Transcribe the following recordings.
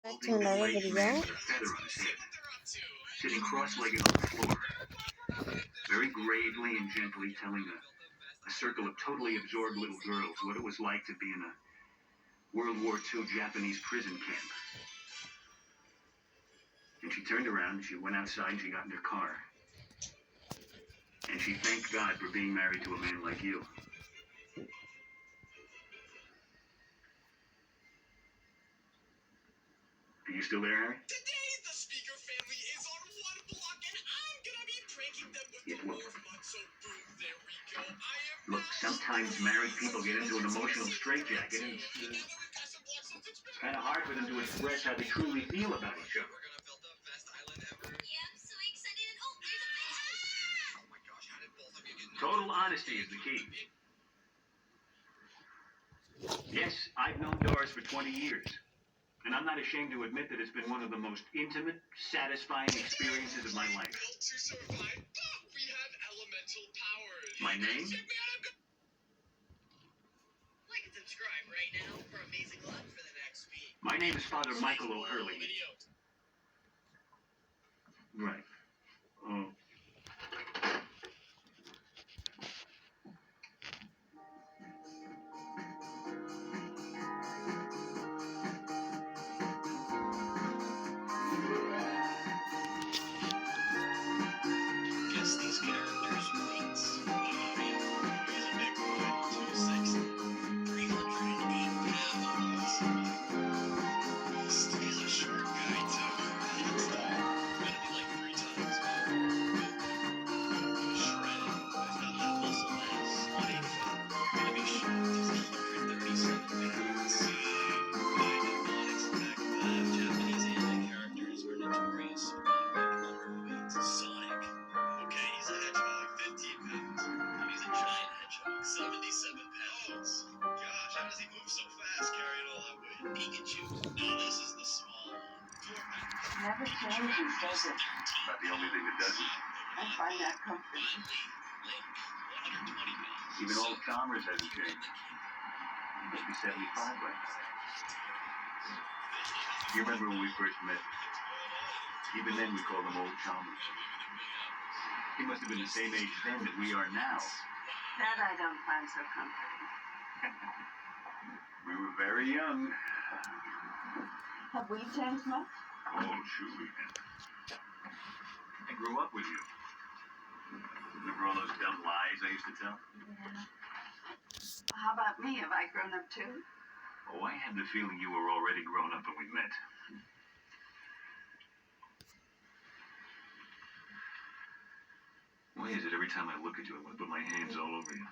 Back to another video. With a feather on his head, sitting cross-legged on the floor, very gravely and gently telling a circle of totally absorbed little girls what it was like to be in a World War II Japanese prison camp. And she turned around, and she went outside, and she got in her car. And she thanked God for being married to a man like you. Are you still there, Harry? Today, the Speaker family is on one block, and I'm gonna be pranking them with the Look. Morph Mod, so boom, there we go. I am Look, sometimes married people get into an emotional straitjacket, and it's kind of hard for them to express how they truly feel about each other. We're gonna build the best island ever. Yeah, I'm so excited. And oh, there's a fish. Oh my gosh, how did both of you get Total honesty is the key. Yes, I've known Doris for 20 years. And I'm not ashamed to admit that it's been one of the most intimate, satisfying experiences of my life. built to survive? We have elemental powers. My name? Check me out. Like and subscribe right now for amazing luck for the next week. My name is Father Michael O'Hurley. Video. Right. Oh. Guess these characters' weights. He's a big boy, 260, 308 pounds. He's a short guy too. That's gonna be like 3 times more. Shredded. He's got that muscle mass. 185. Gonna be short. He's 137 pounds. See, I did not expect that. Japanese anime characters are notorious for being underweight. Sonic. Okay, he's a hedgehog, 15 pounds. And he's a giant hedgehog, 77 pounds. Gosh, how does he move so fast carrying all that weight? Pikachu. No, this is the small one. 4 pounds. Never changes, does it? Not the only thing that doesn't. I find that comforting. Finally, Link, 120 pounds. Even old Chalmers hasn't changed. He must be 75 right now. You remember when we first met? Even then we called him Old Chalmers. He must have been the same age then that we are now. That I don't find so comforting. We were very young. Have we changed much? Oh, shoot, we did. I grew up with you. Remember all those dumb lies I used to tell? Yeah. How about me? Have I grown up too? Oh, I had the feeling you were already grown up when we met. Why is it every time I look at you, I want to put my hands all over you?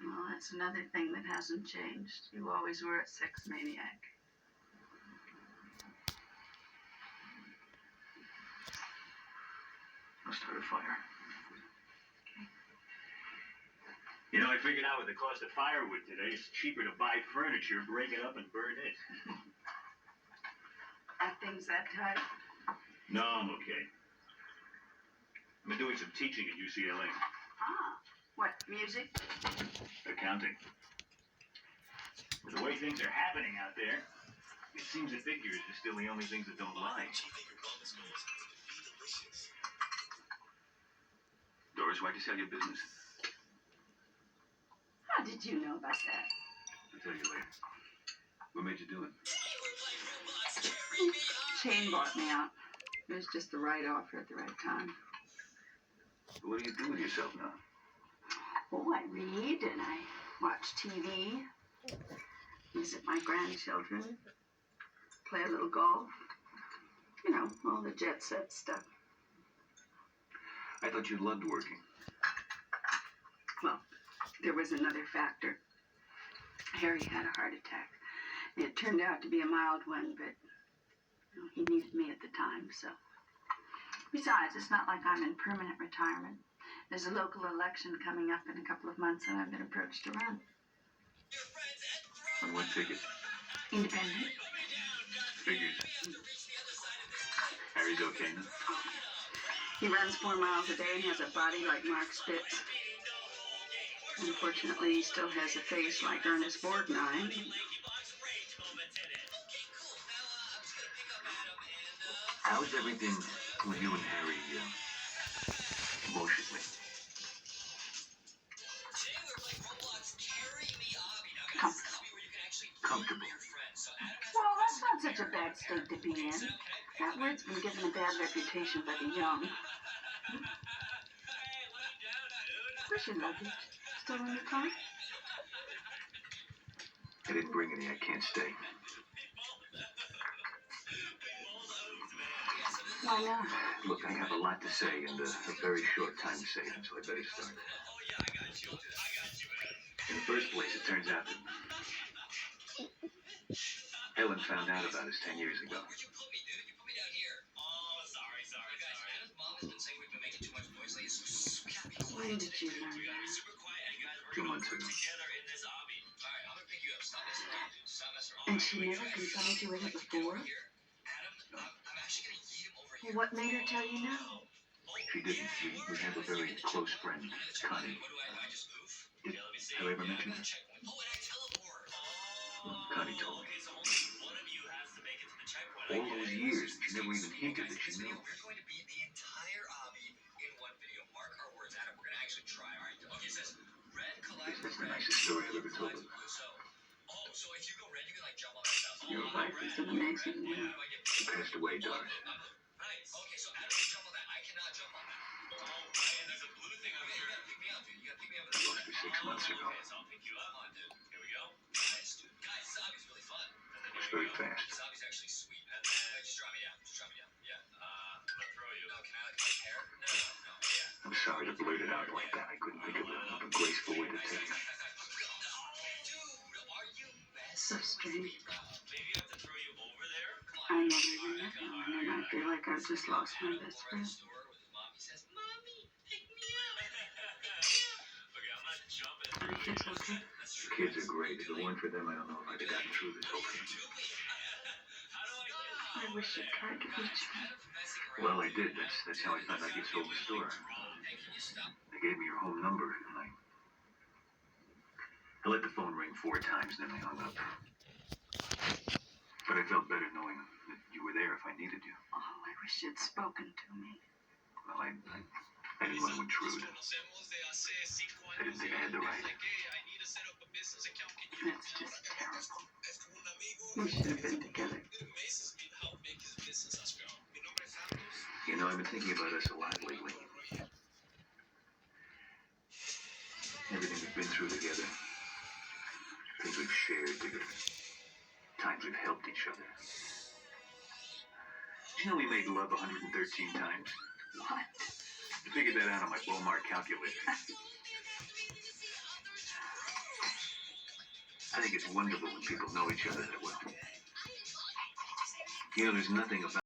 Well, that's another thing that hasn't changed. You always were a sex maniac. I'll start a fire. You know, I figured out with the cost of firewood today, it's cheaper to buy furniture, break it up, and burn it. Are things that tight? No, I'm okay. I've been doing some teaching at UCLA. Ah, what, music? Accounting. With the way things are happening out there, it seems that figures are still the only things that don't lie. Achieving your wellness goals would be delicious. Doris, why'd you sell your business? How did you know about that? I'll tell you later. What made you do it? Shane bought me out. It was just the right offer at the right time. What do you do with yourself now? Oh, I read and I watch TV, visit my grandchildren, play a little golf. You know, all the jet set stuff. I thought you loved working. Well, there was another factor. Harry had a heart attack. It turned out to be a mild one, but you know, he needed me at the time, so. Besides, it's not like I'm in permanent retirement. There's a local election coming up in a couple of months, and I've been approached to run. On what ticket? Independent. Figures. Harry's okay now? He runs 4 miles a day and has a body like Mark Spitz. Unfortunately, he still has a face like Ernest Borgnine. How's everything with you and Harry, emotionally? Today we're playing Roblox Carry Me Obby. Now guys, this is Obby where you can actually Comfortable. your friends. So Adam has Well, a that's not question such a here. bad state to be in. So can That word's been given a bad reputation by the young. Hey, let him down, dude. Where's your luggage? Still in the car? I didn't bring any. I can't stay. Why not? Look, I have a lot to say and a very short time to say it, so I better start. Oh yeah, I got you. Man. In the first place, it turns out that Helen found out about us 10 years ago. Where'd you put me, dude? You put me down here. Oh, sorry. Guys, Adam's mom has been saying we've been making too much noise lately, so we gotta be When quiet. did you learn We gotta be that? super quiet. And guys, 2 we're gonna months work ago. together in this obby. Alright, I'm gonna pick you up. Stop messing around, dude. Stop messing around. And she never confronted you with it before? Adam, I'm actually gonna yeet him over here. Well, what made her tell you no? She didn't. We have a very close friend, Connie. What do I just move? Did Yeah, let me see. have I ever mentioned her? Checkpoint. Oh, and I teleport. Connie told me. Okay, so only one of you has to make it to the checkpoint. All those years, she never even hinted that she knew. We're going to beat the entire obby in one video. Mark our words, Adam. We're gonna actually try. All right. Okay, it says red collides That's with the red. nicest story I've ever Blue told. collides with blue. So if you go red, you can like jump on that stuff. You're Oh, right. red. It's an amazing Yeah, name. how do I get She passed away, Doris. Right. Okay, so Adam can jump on that. I cannot jump on that. Oh, right. And there's a blue thing up here. You gotta pick me up, dude. You gotta pick me up. I lost her 6 months ago. Okay, so I'll pick you up. Come on, dude. Here we go. Nice, dude. Guys, this obby's really fun. It was very fast. This obby's actually sweet. And then just drop me down. Just drop me down. Yeah. I'm gonna throw you. No, can I like take hair? No. Yeah. I'm sorry to blurt it out like that. I couldn't think of a graceful way to tell you. Dude, are you messing So strange. with me, bro? Maybe I have to throw you over there. I never even met one, and I feel like I've just lost my best friend. Are the kids okay? The kids are great. If it weren't for them, I don't know if I'd have gotten through this whole thing. I wish I tried to reach them. Well, I did. That's how I found out you sold the store. They gave me your home number, and I let the phone ring 4 times, then I hung up. But I felt better knowing that you were there if I needed you. Oh, I wish you'd spoken to me. Well, I didn't want to intrude. I didn't think I had the right. That's just terrible. We should have been together. You know, I've been thinking about us a lot lately. Everything we've been through together. Things we've shared together. Times we've helped each other. Did you know we made love 113 times? What? I figured that out on my Bowmar calculator. I think it's wonderful when people know each other that well. You know, there's nothing about